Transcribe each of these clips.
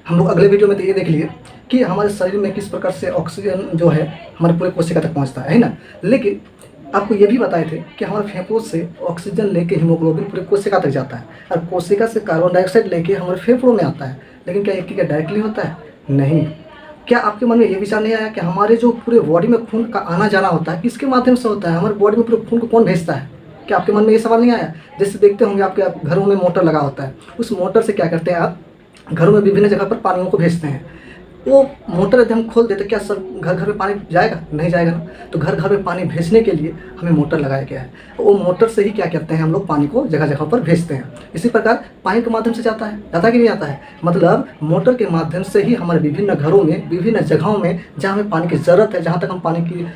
हम लोग अगले वीडियो में तो ये देख लिए कि हमारे शरीर में किस प्रकार से ऑक्सीजन जो है हमारे पूरे कोशिका तक पहुंचता है ना। लेकिन आपको ये भी बताए थे कि हमारे फेफड़ों से ऑक्सीजन लेके हीमोग्लोबिन पूरे कोशिका तक जाता है और कोशिका से कार्बन डाइऑक्साइड लेके हमारे फेफड़ों में आता है। लेकिन क्या एक ही क्या डायरेक्टली होता है? नहीं। क्या आपके मन में ये विचार नहीं आया कि हमारे जो पूरे बॉडी में खून का आना जाना होता है किसके माध्यम से होता है? हमारे बॉडी में पूरे खून को कौन भेजता है? क्या आपके मन में ये सवाल नहीं आया? जैसे देखते होंगे आपके घरों में मोटर लगा होता है, उस मोटर से क्या करते हैं आप घरों में विभिन्न जगह पर पानियों को भेजते हैं। वो मोटर यदि हम खोल देते क्या सब घर घर में पानी जाएगा? नहीं जाएगा ना। तो घर घर में पानी भेजने के लिए हमें मोटर लगाया गया है। वो मोटर से ही क्या करते हैं हम लोग पानी को जगह जगह पर भेजते हैं। इसी प्रकार पानी के माध्यम से जाता कि नहीं आता है? मतलब मोटर के माध्यम से ही हमारे विभिन्न घरों में विभिन्न जगहों में जहाँ हमें पानी की ज़रूरत है, जहाँ तक हम पानी की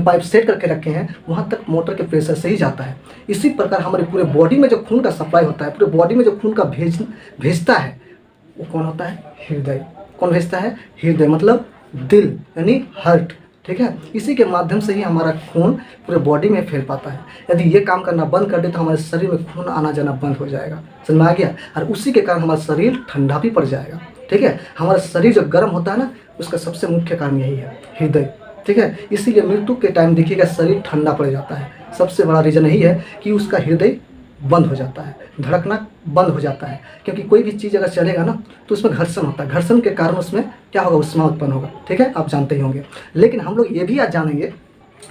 पाइप सेट करके रखे हैं वहाँ तक मोटर के प्रेशर से ही जाता है। इसी प्रकार हमारे पूरे बॉडी में जो खून का सप्लाई होता है, पूरे बॉडी में जो खून का भेजता है वो कौन होता है? हृदय। कौन भेजता है? हृदय, मतलब दिल यानी हार्ट। ठीक है, इसी के माध्यम से ही हमारा खून पूरे बॉडी में फैल पाता है। यदि ये काम करना बंद कर दे तो हमारे शरीर में खून आना जाना बंद हो जाएगा। समझ में आ गया? और उसी के कारण हमारा शरीर ठंडा भी पड़ जाएगा। ठीक है, हमारा शरीर जो गर्म होता है ना उसका सबसे मुख्य कारण यही है, हृदय। ठीक है, इसीलिए मृत्यु के टाइम देखिएगा शरीर ठंडा पड़ जाता है। सबसे बड़ा रीज़न यही है कि उसका हृदय बंद हो जाता है, धड़कना बंद हो जाता है। क्योंकि कोई भी चीज़ अगर चलेगा ना तो उसमें घर्षण होता है, घर्षण के कारण उसमें क्या होगा? उष्मा उत्पन्न होगा। ठीक है, आप जानते ही होंगे। लेकिन हम लोग ये भी आज जानेंगे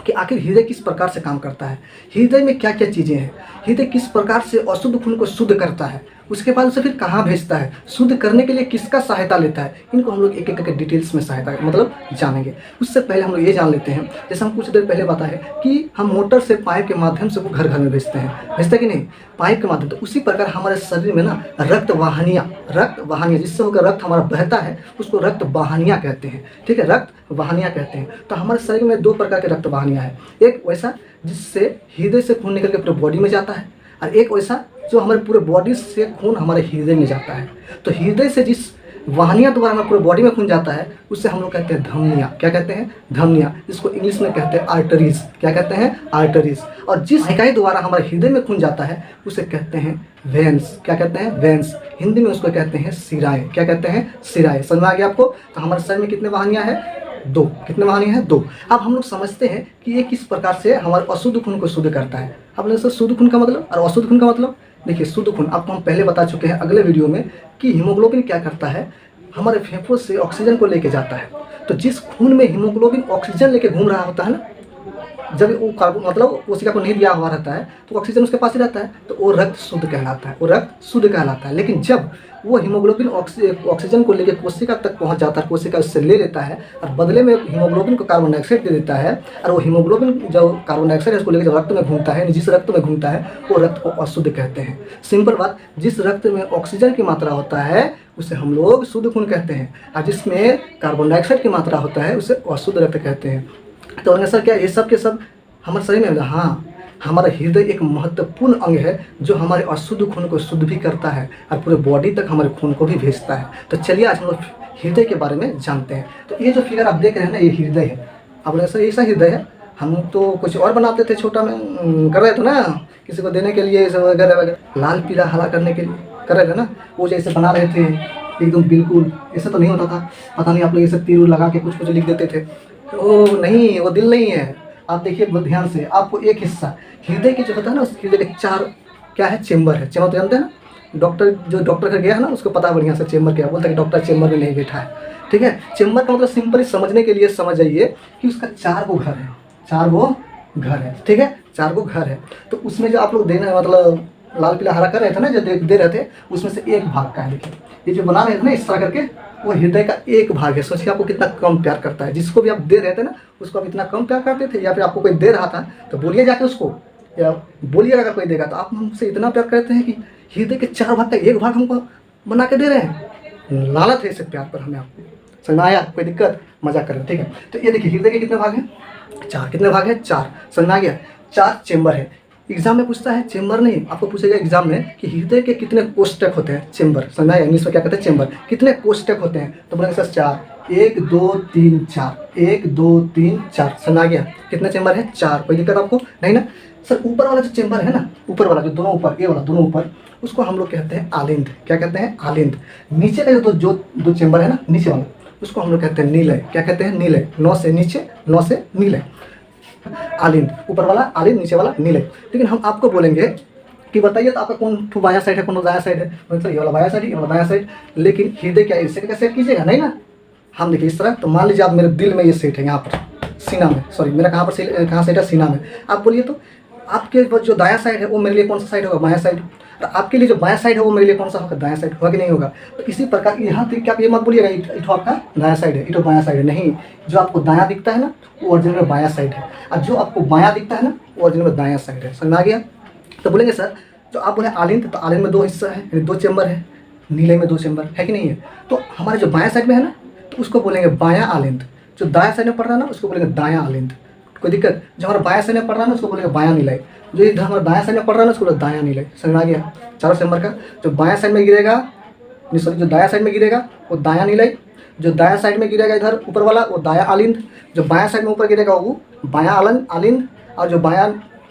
कि आखिर हृदय किस प्रकार से काम करता है, हृदय में क्या क्या चीज़ें हैं, हृदय किस प्रकार से अशुद्ध खून को शुद्ध करता है, उसके बाद उसे फिर कहाँ भेजता है, शुद्ध करने के लिए किसका सहायता लेता है। इनको हम लोग एक एक करके डिटेल्स में सहायता मतलब जानेंगे। उससे पहले हम लोग ये जान लेते हैं, जैसे हम कुछ देर पहले बताए कि हम मोटर से पाइप के माध्यम से वो घर घर में भेजते हैं, भेजते कि नहीं? पाइप के माध्यम। तो उसी प्रकार हमारे शरीर में ना रक्त वाहिनियाँ जिससे होकर रक्त हमारा बहता है उसको रक्त वाहिनियाँ कहते हैं। ठीक है, रक्त वाहिनियाँ कहते हैं। तो हमारे शरीर में दो प्रकार के रक्त वाहिनियाँ हैं, एक वैसा जिससे हृदय से खून निकल के पूरे बॉडी में जाता है और एक वैसा जो हमारे पूरे बॉडी से खून हमारे हृदय में जाता है। तो हृदय से जिस वाहिनियाँ द्वारा हमारे पूरे बॉडी में खून जाता है उससे हम लोग कहते हैं धमनियाँ। क्या कहते हैं? धमनियाँ। इसको इंग्लिश में कहते हैं आर्टरीज। क्या कहते हैं? आर्टरीज। और जिस इकाई द्वारा हमारे हृदय में खून जाता है उसे कहते हैं वेन्स। क्या कहते हैं? वेन्स। हिंदी में उसको कहते हैं शिराएँ। क्या कहते हैं? शिराएँ। समझ में आ गया आपको? तो हमारे शरीर में कितने वाहिनियाँ हैं? दो। कितने वाहिनियाँ हैं? दो। अब हम लोग समझते हैं कि ये किस प्रकार से हमारे अशुद्ध खून को शुद्ध करता है। अब लोग शुद्ध खून का मतलब और अशुद्ध खून का मतलब देखिए। शुद्ध खून आपको हम पहले बता चुके हैं अगले वीडियो में कि हीमोग्लोबिन क्या करता है, हमारे फेफड़ों से ऑक्सीजन को लेके जाता है। तो जिस खून में हीमोग्लोबिन ऑक्सीजन लेके घूम रहा होता है ना, जब वो कार्बन मतलब कोशिका को नहीं दिया हुआ रहता है तो ऑक्सीजन उसके पास ही रहता है, तो वो रक्त शुद्ध कहलाता है, वो रक्त शुद्ध कहलाता है। लेकिन जब वो हीमोग्लोबिन ऑक्सीजन को लेकर कोशिका तक पहुंच जाता है, कोशिका उससे ले लेता है और बदले में हीमोग्लोबिन को कार्बन डाइऑक्साइड दे देता है, और वो हीमोग्लोबिन जो कार्बन डाइऑक्साइड है उसको लेकर जब रक्त में घूमता है, जिस रक्त में घूमता है वो रक्त को अशुद्ध कहते हैं। सिंपल बात, जिस रक्त में ऑक्सीजन की मात्रा होता है उसे हम लोग शुद्ध खून कहते हैं, और जिसमें कार्बन डाइऑक्साइड की मात्रा होता है उसे अशुद्ध रक्त कहते हैं। तो सर क्या ये सब के सब हमारे शरीर में? हाँ, हमारा हृदय एक महत्वपूर्ण अंग है जो हमारे अशुद्ध खून को शुद्ध भी करता है और पूरे बॉडी तक हमारे खून को भी भेजता है। तो चलिए आज हम लोग हृदय के बारे में जानते हैं। तो ये जो फिगर आप देख रहे हैं ना, ये हृदय है। आप लोग सर ऐसा हृदय है, हम तो कुछ और बनाते थे, छोटा में कर रहे थे ना, किसी को देने के लिए वगैरह वगैरह, लाल पीला हरा करने के लिए कर रहे थे ना, वो जैसे बना रहे थे एकदम बिल्कुल ऐसा तो नहीं होता था। पता नहीं आप लोग ऐसे तीर लगा के कुछ कुछ लिख देते थे। ओ नहीं, वो दिल नहीं है। आप देखिए ध्यान से, आपको एक हिस्सा हृदय की जो होता है ना, उस हृदय के चार क्या है? चेम्बर है। चेम्बर तो जानते हैं ना, डॉक्टर का गया है ना उसको पता है बढ़िया से चेम्बर क्या बोलता है कि डॉक्टर चेम्बर में नहीं बैठा है। ठीक है, चेम्बर का मतलब सिंपली समझने के लिए समझ जाइए कि उसका 4 गो घर है, 4 गो घर है। ठीक है, 4 गो घर है। तो उसमें जो आप लोग देना मतलब लाल पीला हरा कर रहे थे ना, जो दे रहे थे, उसमें से एक भाग का है। देखिए ये जो बना रहे थे ना इस तरह करके, वो हृदय का एक भाग है। सोचिए आपको कितना कम प्यार करता है। जिसको भी आप दे रहे थे ना उसको आप इतना कम प्यार करते थे, या फिर आपको कोई दे रहा था तो बोलिए जाके उसको, या बोलिए अगर कोई देगा तो आप हमसे इतना प्यार करते हैं कि हृदय के 4 भाग का एक भाग हमको बना के दे रहे हैं। लालच है इसे प्यार पर हमें। आपको समझ में आया? कोई दिक्कत? मजाक कर रहे हैं। ठीक है, तो ये देखिए हृदय के कितने भाग हैं? 4। कितने भाग हैं? 4। समझ में आ गया? 4 चेम्बर है। एग्जाम में पूछता है, चेम्बर नहीं, आपको पूछेगा एग्जाम में कि हृदय के कितने कोष्ठक होते हैं, चेम्बर, समझना है इंग्लिश में क्या कहते हैं, चेम्बर, कितने कोष्ठक होते हैं, तो बोलेंगे सर 4, 1 2 3 4, 1 2 3 4, समझ आ गया, कितने चेम्बर है, 4, कोई दिक्कत आपको नहीं ना। सर ऊपर वाला जो चेम्बर है ना, ऊपर वाला जो दोनों ऊपर, ये वाला दोनों ऊपर, उसको हम लोग कहते हैं आलिंद, क्या कहते हैं, आलिंद। नीचे का जो दो चेम्बर है ना, नीचे वाला, उसको हम लोग कहते हैं नीलय, क्या कहते हैं, नीलय, 9 से नीचे, 9 से नीलय, आलिंद, ऊपर वाला आलिंद, नीचे वाला नीलय। लेकिन हम आपको बोलेंगे कि बताइए तो आपका कौन बाया साइड है, कौन दाया साइड है, मतलब ये वाला बाया साइड, ये वाला दाया साइड। लेकिन हृदय क्या इससे कैसे सेट कीजिएगा, नहीं ना, हम देखिए इस तरह, तो मान लीजिए आप मेरे दिल में ये सेट है, यहाँ पर सीना में, सॉरी मेरा कहाँ पर कहाँ सेट है, सीना में। आप बोलिए तो आपके जो दाया साइड है वो मेरे लिए कौन सा साइड होगा, बाया साइड, और आपके लिए जो बाया साइड है वो मेरे लिए कौन सा होगा, दाया साइड, होगा कि नहीं होगा। तो इसी प्रकार यहाँ तक क्या, ये मत बोलिएगा इठो आपका दाया साइड है, इठो बाया साइड है, नहीं, जो आपको दाया दिखता है ना वो ओरिजिनल में बाया साइड है, और जो आपको बाया दिखता है ना वो ओरिजिनल में दाया साइड है, समझ में आ गया। तो बोलेंगे सर जो आप बोले आलिंद, तो आलिंद में 2 हिस्सा है, यानी 2 चेम्बर है, नीले में 2 चेम्बर है कि नहीं है। तो हमारे जो बाया साइड में है ना, तो उसको बोलेंगे बाया आलिंद, जो दाया साइड में पड़ रहा है ना उसको बोलेंगे दाया आलिंद, कोई दिक्कत। जो हमारा बाया साइड में पड़ रहा है ना उसको बोलेंगे बाया नीलय, जो इधर हमारा दाया साइड में पड़ रहा है ना उसको बोलेंगे दाया नीलय, समझ में आ गया। 4 चेम्बर का जो बाया साइड में गिरेगा, सॉरी जो दाया साइड में गिरेगा वो दाया नीलय, जो दाया साइड में गिरेगा इधर ऊपर वाला वो दाया आलिंद, जो बाया साइड में ऊपर गिरेगा वो बाया आलिंद, और जो बाया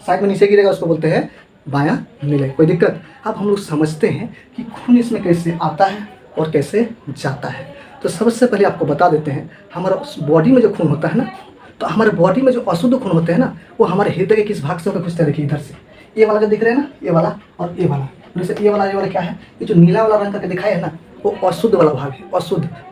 साइड में नीचे गिरेगा उसको बोलते हैं बाया नीलय, कोई दिक्कत। अब हम लोग समझते हैं कि खून इसमें कैसे आता है और कैसे जाता है। तो सबसे पहले आपको बता देते हैं, हमारा बॉडी में जो खून होता है ना, तो हमारे बॉडी में जो अशुद्ध खून होते हैं ना, वो हमारे हृदय के किस भाग से होकर घुसते हैं, देखिए इधर से, ये वाला जो दिख रहा है ना, ये वाला और ये वाला, जैसे ये वाला क्या है, ये जो नीला वाला रंग करके दिखाया है ना, वो अशुद्ध वाला भाग है,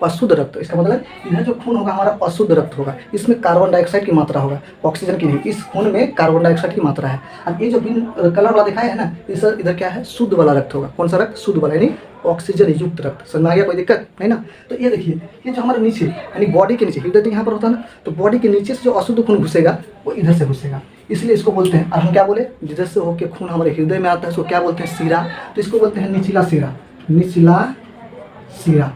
अशुद्ध रक्त। इसका मतलब इधर जो खून होगा हमारा अशुद्ध रक्त होगा, इसमें कार्बन डाइऑक्साइड की मात्रा होगा, ऑक्सीजन की नहीं, इस खून में कार्बन डाइऑक्साइड की मात्रा है। और ये जो बिन कलर वाला दिखाया है ना, इधर क्या है, शुद्ध वाला रक्त होगा, कौन सा रक्त, शुद्ध वाला, यानी ऑक्सीजन युक्त रक्त, समझ में आ गया, कोई दिक्कत नहीं ना। तो ये देखिए, ये जो हमारे नीचे यानी बॉडी के नीचे, हृदय यहाँ पर होता है ना, तो बॉडी के नीचे से जो अशुद्ध खून घुसेगा वो इधर से घुसेगा, इसलिए इसको बोलते हैं, और हम क्या बोले, जिधर से होकर खून हमारे हृदय में आता है उसको क्या बोलते हैं, सीरा, तो इसको बोलते हैं निचला सीरा, निचला सीरा,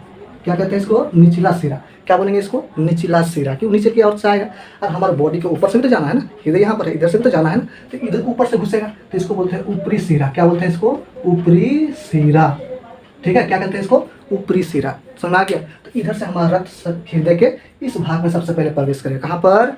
क्या कहते हैं इसको, निचला सीरा, क्या बोलेंगे इसको, निचला सीरा, क्यों, नीचे की ओर से आएगा, और हमारे बॉडी के ऊपर से भी तो जाना है ना, हृदय यहाँ पर है, इधर से भी तो जाना है ना, तो इधर ऊपर से घुसेगा, तो इसको बोलते हैं ऊपरी सीरा, क्या बोलते हैं इसको, ऊपरी सीरा, ठीक है, क्या कहते हैं इसको, ऊपरी सीरा, समझ आ गया। तो इधर से हमारा रक्त हृदय के इस भाग में सबसे पहले प्रवेश करेगा, कहाँ पर,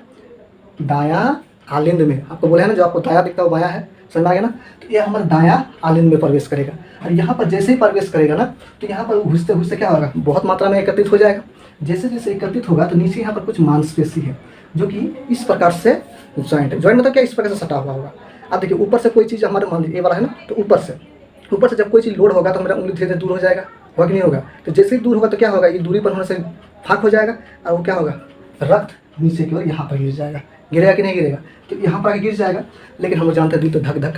दाया आलिंद में, आपको बोले है ना जो आपको दाया दिखता है वो बाया है, समझ आ गया ना। तो ये हमारा दाया आलिंद में प्रवेश करेगा, और यहाँ पर जैसे ही प्रवेश करेगा ना, तो यहाँ पर घुसते घुसते क्या होगा, बहुत मात्रा में एकत्रित हो जाएगा। जैसे जैसे एकत्रित होगा तो नीचे यहाँ पर कुछ मांसपेशी है जो कि इस प्रकार से जॉइंट है, जॉइंट मतलब क्या, इस प्रकार से सटा हुआ होगा। अब देखिए ऊपर से कोई चीज़ हमारे, मान लीजिए ये वाला है ना, तो ऊपर से जब कोई चीज़ लोड होगा तो हमारा उंगली धीरे धीरे दूर हो जाएगा, होगा कि नहीं होगा। तो जैसे ही दूर होगा तो क्या होगा, ये दूरी पर होने से फाक हो जाएगा, और वो क्या होगा, रक्त नीचे की ओर यहाँ पर गिर जाएगा, गिरेगा कि नहीं गिरेगा, तो यहाँ पर आके गिर जाएगा। लेकिन हम लोग जानते हैं दिल तो धक धक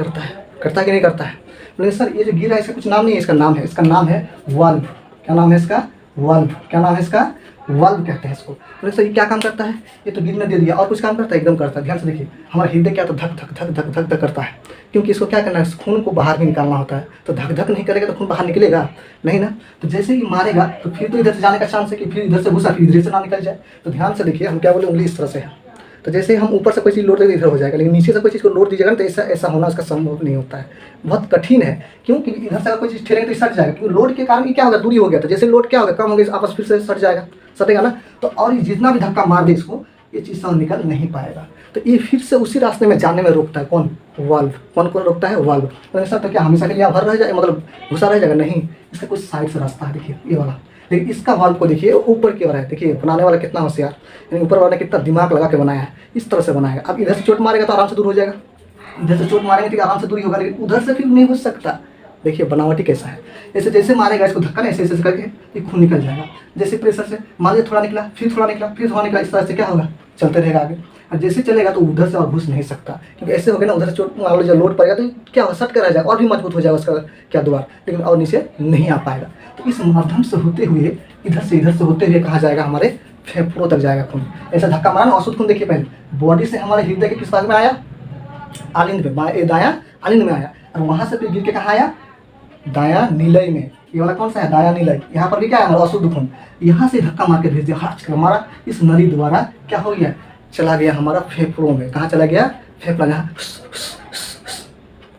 करता है कि नहीं करता है। लेकिन सर ये जो गिरा है इसका कुछ नाम नहीं है, इसका नाम है वाल्व, क्या नाम है इसका, वाल्व, क्या नाम है इसका, वाल्व कहते हैं इसको। तो सर ये क्या काम करता है, ये तो गिरने दे दिया, और कुछ काम करता है, एकदम करता है, ध्यान से देखिए, हमारा हृदय क्या तो धक धक धक धक धक धक करता है, क्योंकि इसको क्या करना है, खून को बाहर भी निकालना होता है। तो धक धक नहीं करेगा तो खून बाहर निकलेगा नहीं ना। तो जैसे ही मारेगा तो फिर तो इधर से जाने का चांस है कि फिर इधर से घुसा, फिर इधर से ना निकल जाए। तो ध्यान से देखिए, हम क्या बोले, उंगली इस तरह से है, तो जैसे हम ऊपर से कोई चीज़ लोड देंगे इधर हो जाएगा, लेकिन नीचे से कोई चीज़ को लोड दीजिएगा ना तो ऐसा होना उसका संभव नहीं होता है, बहुत कठिन है। क्योंकि इधर से अगर कोई चीज़ ठेलेंगे तो सट जाएगा, क्योंकि लोड के कारण क्या होगा, दूरी हो गया, तो जैसे लोड क्या होगा, कम हो गया, आपस फिर से सट जाएगा, सटेगा ना। तो और जितना भी धक्का मार दे इसको, ये चीज़ सब निकल नहीं पाएगा। तो ये फिर से उसी रास्ते में जाने में रोकता है, कौन, वाल्व, कौन रोकता है, वाल्व। तो ऐसा तो क्या हमेशा के लिए भर रह जाए, मतलब घुसा रह जाएगा, नहीं, इसका कुछ साइड से रास्ता है, देखिए ये वाला। लेकिन इसका वाल्व को देखिए ऊपर की ओर है, देखिए बनाने वाला कितना होशियार, यानी ऊपर वाले ने कितना दिमाग लगा के बनाया है, इस तरह से बनाएगा। अब इधर से चोट मारेगा तो आराम से दूर हो जाएगा, इधर से चोट मारेंगे तो आराम से दूरी होगा, लेकिन उधर से फिर नहीं घुस सकता। देखिए बनावटी कैसा है, ऐसे जैसे मारेगा इसको धक्का, ऐसे ऐसे करके ये खून निकल जाएगा। जैसे प्रेशर से मान लीजिए थोड़ा निकला, फिर थोड़ा निकला, फिर थोड़ा निकला, इस तरह से क्या होगा, चलते रहेगा आगे। और जैसे चलेगा तो उधर से और घुस नहीं सकता, क्योंकि ऐसे हो गया ना, उधर से चोट मान लीजिए लोड पड़ेगा तो क्या होगा, सट कर रह जाएगा और भी मजबूत हो जाएगा उसका क्या द्वार, लेकिन और नीचे नहीं आ पाएगा। तो इस माध्यम से होते हुए इधर से होते हुए कहाँ जाएगा, हमारे फेफड़ों तक जाएगा खून। ऐसा धक्का मारा ना, अशुद्ध खून देखिए पहले बॉडी से हमारे हृदय के किस भाग में आया, आलिंद में, दाया आलिंद में आया, और वहाँ से फिर गिर के कहाँ आया, दाया नीलय में। ये वाला कौन सा है, दाया नीलय। यहाँ पर भी क्या है, हमारा अशुद्ध खून, यहाँ से धक्का मार के भेज दिया, हट हमारा इस नली द्वारा क्या हो गया, चला गया हमारा फेफड़ों में। कहाँ चला गया, फेफड़ा, जहाँ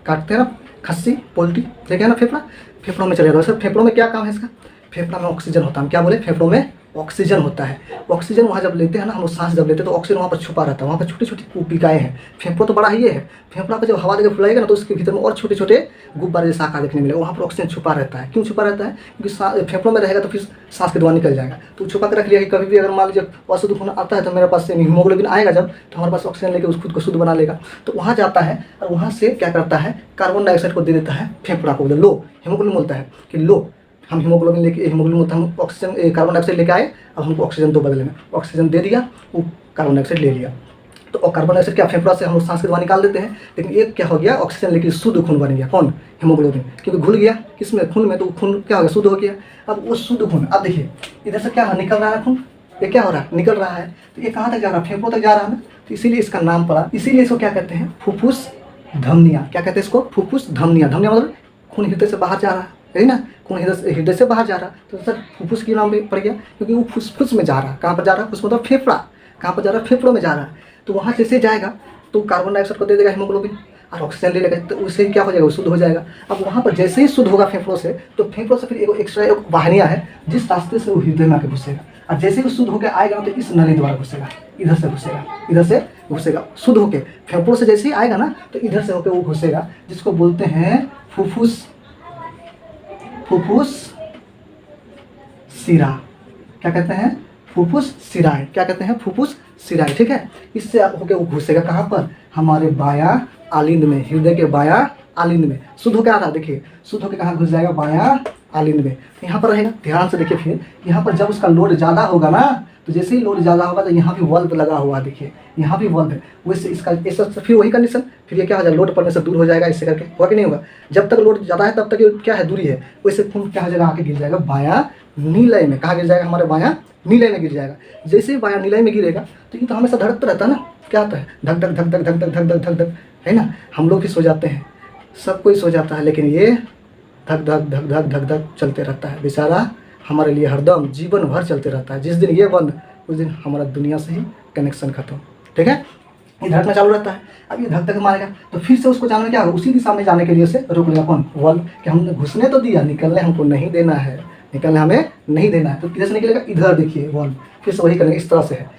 काटते हैं ना खस्सी पोल्ट्री, देखे ना फेफड़ा, फेफड़ों में चले जाता है। सर फेफड़ों में क्या काम है इसका? फेफड़ा में ऑक्सीजन होता है। हम क्या बोले? फेफड़ों में ऑक्सीजन होता है। ऑक्सीजन वहाँ जब लेते हैं ना हम लोग, सांस जब लेते हैं तो ऑक्सीजन वहाँ पर छुपा रहता है, वहाँ पर छोटी छोटी कोशिकाएं हैं। फेफड़ा तो बड़ा ही है, फेफड़ा पर जब हवा देकर फुलाएगा ना तो उसके भीतर में और छोटे छोटे गुब्बारे जैसा आकार देखने मिलेगा, वहाँ पर ऑक्सीजन छुपा रहता है। क्यों छुपा रहता है? क्योंकि फेफड़ों में रहेगा तो फिर सांस के द्वारा निकल जाएगा, तो छुपा कर रख लिया कि कभी भी अगर मान लीजिए अशुद्ध खून आता है तो मेरे पास हीमोग्लोबिन आएगा जब, तो हमारे पास ऑक्सीजन लेकर उस खुद को शुद्ध बना लेगा। तो वहाँ जाता है और वहाँ से क्या करता है, कार्बन डाइऑक्साइड को दे देता है फेफड़ा को, लो हीमोग्लोबिन बोलता है कि लो हम हीमोग्लोबिन लेके, हीमोग्लोबिन होता है हम ऑक्सीजन कार्बन डाइऑक्साइड लेके आए, अब हमको ऑक्सीजन दो बदले में, ऑक्सीजन दे दिया, वो कार्बन डाइऑक्साइड ले लिया। तो कार्बन डाइऑक्साइड क्या फेफड़ा से हम लोग सांस के द्वारा निकाल देते हैं, लेकिन एक क्या हो गया, ऑक्सीजन लेके शुद्ध खून बन गया। कौन? हीमोग्लोबिन, क्योंकि घुल गया किसमें, खून में, तो खून क्या हो गया, शुद्ध हो गया। अब वो शुद्ध खून, अब देखिए इधर से क्या निकल रहा है खून, ये क्या हो रहा है, निकल रहा है, तो ये कहाँ तक जा रहा है, फेफड़ों तक जा रहा है ना, तो इसीलिए इसका नाम पड़ा। इसीलिए इसको क्या कहते हैं, फुफ्फुस धमनियाँ। क्या कहते हैं इसको? फुफ्फुस धमनियाँ। धमनियाँ मतलब खून हृदय से बाहर जा रहा है ना, खून हृदय से बाहर जा रहा है, तो सर फुफ्फुस की नाम भी पड़ गया, क्योंकि वो फुफ्फुस में जा रहा है। कहाँ पर जा रहा है? फुफ्फुस मतलब फेफड़ा, कहाँ पर जा रहा है, फेफड़ों में जा रहा है। तो वहाँ जैसे जाएगा तो कार्बन डाइऑक्साइड को दे देगा हीमोग्लोबिन और ऑक्सीजन ले लेगा, तो उससे क्या हो जाएगा, वो शुद्ध हो जाएगा। अब वहाँ पर जैसे ही शुद्ध होगा फेफड़ों से, तो फेफड़ों से फिर एक एक्स्ट्रा एक वाहिनियाँ है जिस रास्ते से वो हृदय में आके घुसेगा, और जैसे ही शुद्ध होकर आएगा तो इस नली द्वारा घुसेगा, इधर से घुसेगा, इधर से घुसेगा, शुद्ध होके फेफड़ों से जैसे ही आएगा ना तो इधर से होकर वो घुसेगा, जिसको बोलते हैं फुफ्फुस, फुफ्फुस सिरा। क्या कहते हैं? फुफ्फुस सिराएं। क्या कहते हैं? फुफ्फुस सिराएं। ठीक है, इससे होके वो घुसेगा कहाँ पर, हमारे बायां आलिंद में, हृदय के बायां आलिंद में। शुद्ध होकर आ रहा, देखिए शुद्ध होकर कहाँ घुस जाएगा, बायां आलिंद में, यहाँ पर रहेगा। ध्यान से देखिए, फिर यहाँ पर जब उसका लोड ज़्यादा होगा ना, तो जैसे ही लोड ज़्यादा होगा तो यहाँ भी वल्व लगा हुआ, देखिए यहाँ भी वल्व है, वैसे इसका ऐसा फिर वही कंडीशन, फिर ये क्या हो जाएगा, लोड पड़ने से दूर हो जाएगा, इससे करके होगा कि नहीं होगा। जब तक लोड ज़्यादा है तब तक ये क्या है, दूरी है, वैसे खून क्या हो जाएगा, आके गिर जाएगा बायां नीलय में। कहाँ गिर जाएगा, हमारे बायां नीलय में गिर जाएगा। जैसे ही बायां नीलय में गिरेगा तो ये तो हमेशा धड़कता रहता है ना, क्या होता है, धक धक धक धक धक धक धक धक धक, है ना। हम लोग भी सो जाते हैं, सब कोई सो जाता है, लेकिन ये धक धक धक धक धक धक चलते रहता है बेचारा, हमारे लिए हरदम जीवन भर चलते रहता है। जिस दिन ये बंद, उस दिन हमारा दुनिया से ही कनेक्शन खत्म। ठीक है, ये धड़कना चालू रहता है। अब ये धक धक मारेगा तो फिर से उसको जाने क्या होगा, उसी दिशा में जाने के लिए उसे रोक लेगा। कौन? वल्व। कि हमने घुसने तो दिया, निकलने हमको नहीं देना है, निकलने हमें नहीं देना है। तो किधर से निकलेगा, इधर देखिए वल्व, फिर से वही करेंगे, इस तरह से है।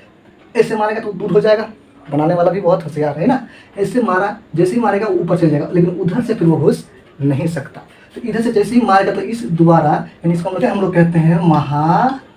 ऐसे मारेगा तो दूर हो जाएगा, बनाने वाला भी बहुत होशियार है ना। ऐसे मारा, जैसे ही मारेगा ऊपर चल जाएगा, लेकिन उधर से फिर वो घुस नहीं सकता। तो इधर से जैसे ही मारेगा तो इस द्वारा, यानी इसको मतलब हम लोग कहते हैं महाधमनी,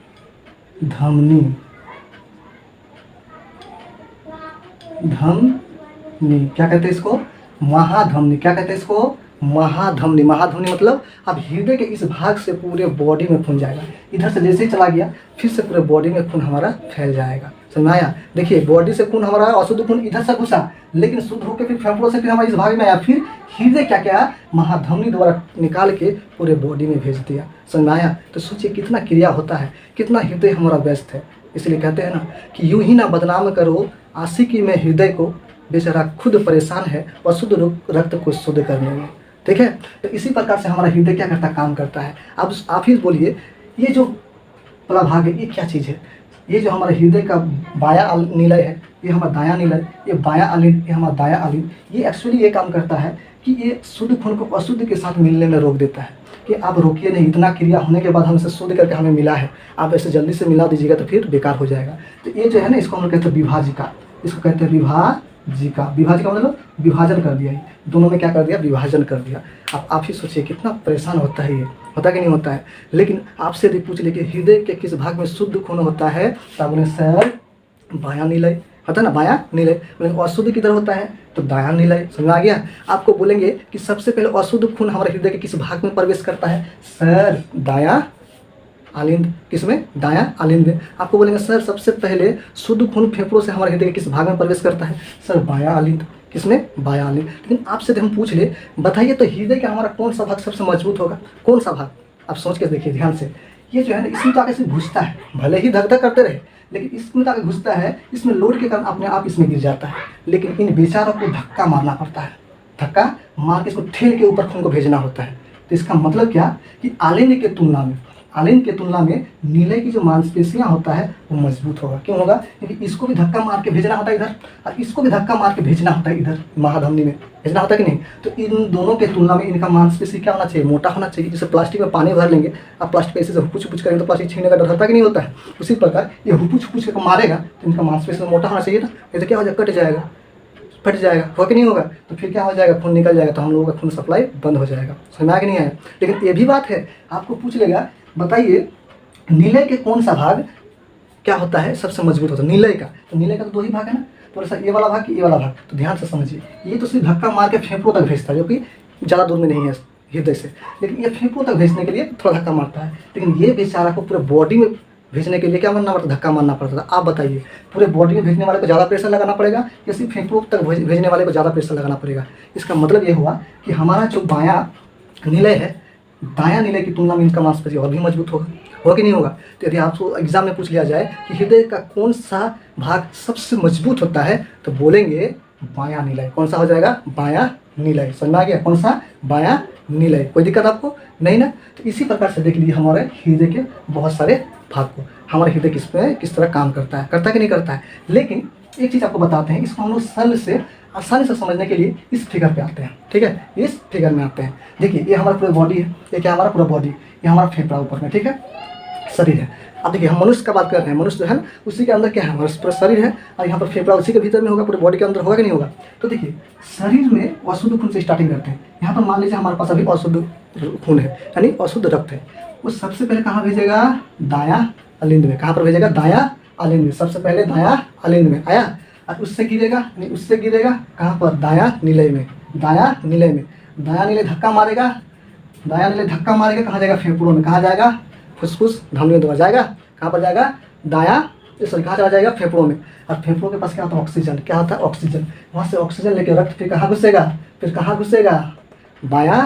धमनी। क्या कहते हैं इसको, महाधमनी। क्या कहते हैं इसको, महाधमनी। महाधमनी मतलब अब हृदय के इस भाग से पूरे बॉडी में खून जाएगा। इधर से जैसे ही चला गया फिर से पूरे बॉडी में खून हमारा फैल जाएगा। समझ में आया? देखिए बॉडी से खून हमारा, अशुद्ध खून इधर से घुसा, लेकिन शुद्ध होकर फिर फेफड़ों से फिर हमारे इस भाग में आया, फिर हृदय क्या क्या महाधमनी द्वारा निकाल के पूरे बॉडी में भेज दिया। समझ में आया? तो सोचिए कितना क्रिया होता है, कितना हृदय हमारा व्यस्त है। इसलिए कहते हैं ना कि यूं ही ना बदनाम करो आशिकी में हृदय को, बेचारा खुद परेशान है अशुद्ध रक्त को शुद्ध करने में। ठीक है, तो इसी प्रकार से हमारा हृदय क्या करता, काम करता है। अब आप ही बोलिए, ये जो बड़ा भाग है ये क्या चीज़ है? ये जो हमारे हृदय का बायां निलय है, ये हमारा दायां निलय, ये बायां आलिंद, ये हमारा दायां आलिंद, ये एक्चुअली ये काम करता है कि ये शुद्ध खून को अशुद्ध के साथ मिलने में रोक देता है। कि आप रोकिए नहीं, इतना क्रिया होने के बाद हमसे शुद्ध करके हमें मिला है, आप ऐसे जल्दी से मिला दीजिएगा तो फिर बेकार हो जाएगा। तो ये जो है ना, इसको हम लोग कहते हैं विभाजिका, इसको कहते हैं विभाजिका। विभाजिका मतलब विभाजन कर दिया, दोनों में क्या कर दिया, विभाजन कर दिया। आप ही सोचिए कितना परेशान होता है, ये होता कि नहीं होता है। लेकिन आपसे यदि पूछ ले कि हृदय के किस भाग में शुद्ध खून होता है, तो बोले सर बायां निलय होता है ना, बायां निलय। अशुद्ध किधर होता है, तो दायां निलय। समझ आ गया? आपको बोलेंगे कि सबसे पहले अशुद्ध खून हमारे हृदय के किस भाग में प्रवेश करता है, सर दायां आलिंद। किसमें? दायां आलिंद में। आपको बोलेंगे सर सबसे पहले शुद्ध खून फेफड़ों से हमारे हृदय के किस भाग में प्रवेश करता है, सर बायां आलिंद। किसमें? बायां आलिंद। लेकिन आपसे हम पूछ ले, बताइए तो हृदय का हमारा कौन सा भाग सबसे मजबूत होगा, कौन सा भाग? आप सोच के देखिए ध्यान से। ये जो है ना, इसमें तो आगे से घुसता है, भले ही धक धक करते रहे, लेकिन इसमें तो आगे घुसता है, इसमें लोड के कारण अपने आप इसमें गिर जाता है। लेकिन इन बेचारों को धक्का मारना पड़ता है, धक्का मार के इसको ठेल के ऊपर खून को भेजना होता है। तो इसका मतलब क्या कि आलिंद के तुलना में आलिन के तुलना में नीले की जो मांसपेशियां होता है वो मजबूत होगा। क्यों होगा? क्योंकि इसको भी धक्का मार के भेजना होता है इधर, और इसको भी धक्का मार के भेजना होता है इधर महाधमनी में, भेजना होता है कि नहीं। तो इन दोनों के तुलना में इनका मांसपेशी क्या होना चाहिए? मोटा होना चाहिए। जैसे प्लास्टिक में पानी भर लेंगे, आप प्लास्टिक ऐसे से हुपुच हुपुच करेंगे तो प्लास्टिक छीनने का डर होता है कि नहीं होता है। उसी प्रकार ये हुपुच हुपुच करके मारेगा तो इनका मांसपेशी मोटा होना चाहिए ना, नहीं तो क्या हो जाएगा? कट जाएगा, फट जाएगा, हो कि नहीं होगा? तो फिर क्या हो जाएगा? खून निकल जाएगा, तो हम लोगों का खून सप्लाई बंद हो जाएगा। समझ में आया कि नहीं आया? लेकिन ये भी बात है, आपको पूछ लेगा बताइए नीले के कौन सा भाग क्या होता है सबसे मजबूत होता है? नीले का, तो नीले का तो 2 ही भाग है ना, तो ऐसा ये वाला भाग कि ये वाला भाग। तो ध्यान से समझिए, ये तो सिर्फ धक्का मार के फेफड़ों तक भेजता है, जो कि ज़्यादा दूर में नहीं है हृदय से, लेकिन ये फेफड़ों तक भेजने के लिए थोड़ा धक्का मारता है। लेकिन ये बेचारा को पूरे बॉडी में भेजने के लिए क्या मारना पड़ता? धक्का मारना पड़ता था। आप बताइए, पूरे बॉडी में भेजने वाले को ज़्यादा प्रेशर लगाना पड़ेगा या सिर्फ फेफड़ों तक भेजने वाले को ज़्यादा प्रेशर लगाना पड़ेगा? इसका मतलब ये हुआ कि हमारा जो बायां निलय है, दायां निलय की तुलना में इनका मांसपेशी और भी मजबूत होगा कि नहीं होगा? तो यदि आपको एग्जाम में पूछ लिया जाए कि हृदय का कौन सा भाग सबसे मजबूत होता है, तो बोलेंगे बायां निलय। कौन सा हो जाएगा? बायां निलय। समझ में आ गया? कौन सा? बायां निलय। कोई दिक्कत आपको नहीं ना? तो इसी प्रकार से देख लीजिए हमारे हृदय के बहुत सारे भाग को, हमारा हृदय किस तरह काम करता है कि नहीं करता है। लेकिन एक चीज़ आपको बताते हैं, इसको हम लोग सरल से आसानी से समझने के लिए इस फिगर पे आते हैं। ठीक है, इस फिगर में आते हैं। देखिए ये हमारा पूरा बॉडी है, ये क्या हमारा पूरा बॉडी, ये हमारा फेफड़ा ऊपर में, ठीक है, शरीर है। अब देखिए हम मनुष्य का बात कर रहे हैं, मनुष्य जो है ना उसी के अंदर क्या है? हमारा पूरा शरीर है, और यहाँ पर फेफड़ा उसी के भीतर में होगा, पूरे बॉडी के अंदर होगा कि नहीं होगा? तो देखिए शरीर में अशुद्ध खून से स्टार्टिंग करते हैं। यहाँ पर मान लीजिए हमारे पास अभी अशुद्ध खून है, यानी अशुद्ध रक्त है, वो सबसे पहले कहाँ भेजेगा? दायां अलिंद में। कहाँ पर भेजेगा? दायां अलिंद में। सबसे पहले दायां अलिंद में आया, और उससे गिरेगा, यानी उससे गिरेगा कहाँ पर? दायां निलय में। दायां निलय में, दायां निलय धक्का मारेगा, दायां निलय धक्का मारेगा, कहाँ जाएगा? फेफड़ों में। कहाँ जाएगा? फुसफुस धमनी में जाएगा। कहाँ पर जाएगा? दायां, सॉरी कहाँ चला जाएगा? फेफड़ों में। और फेफड़ों के पास क्या होता है? ऑक्सीजन। क्या होता है? ऑक्सीजन। वहाँ से ऑक्सीजन लेके रक्त फिर कहाँ घुसेगा? फिर कहाँ घुसेगा? बायां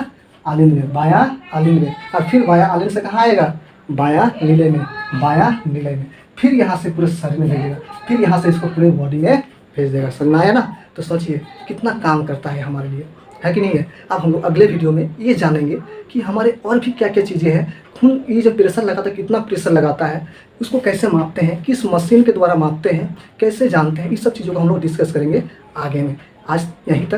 आलिंद में। बायां आलिंद में, और फिर बायां आलिंद से कहाँ आएगा? बायां निलय में। बायां निलय में, फिर यहाँ से पूरे शरीर में भेजेगा, फिर यहाँ से इसको पूरे बॉडी में भेज देगा। समझ में आया ना? तो सोचिए कितना काम करता है हमारे लिए, है कि नहीं है? अब हम लोग अगले वीडियो में ये जानेंगे कि हमारे और भी क्या क्या चीज़ें हैं। खून ये जो प्रेशर लगाता है, कितना प्रेशर लगाता है, उसको कैसे मापते हैं, किस मशीन के द्वारा मापते हैं, कैसे जानते हैं, इस सब चीज़ों को हम लोग डिस्कस करेंगे आगे में। आज यहीं तक।